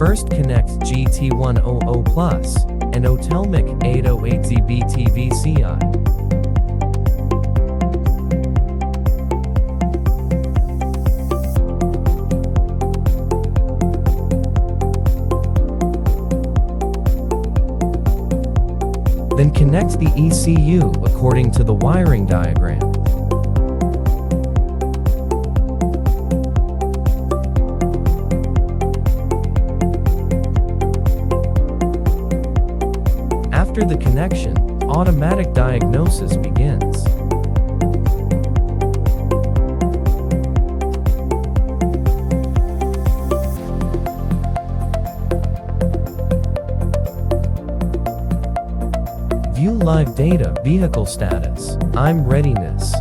First connect GT100 Plus and Autel MK808Z-BT VCI. Then connect the ECU according to the wiring diagram. After the connection, automatic diagnosis begins. View live data, vehicle status, I'm readiness.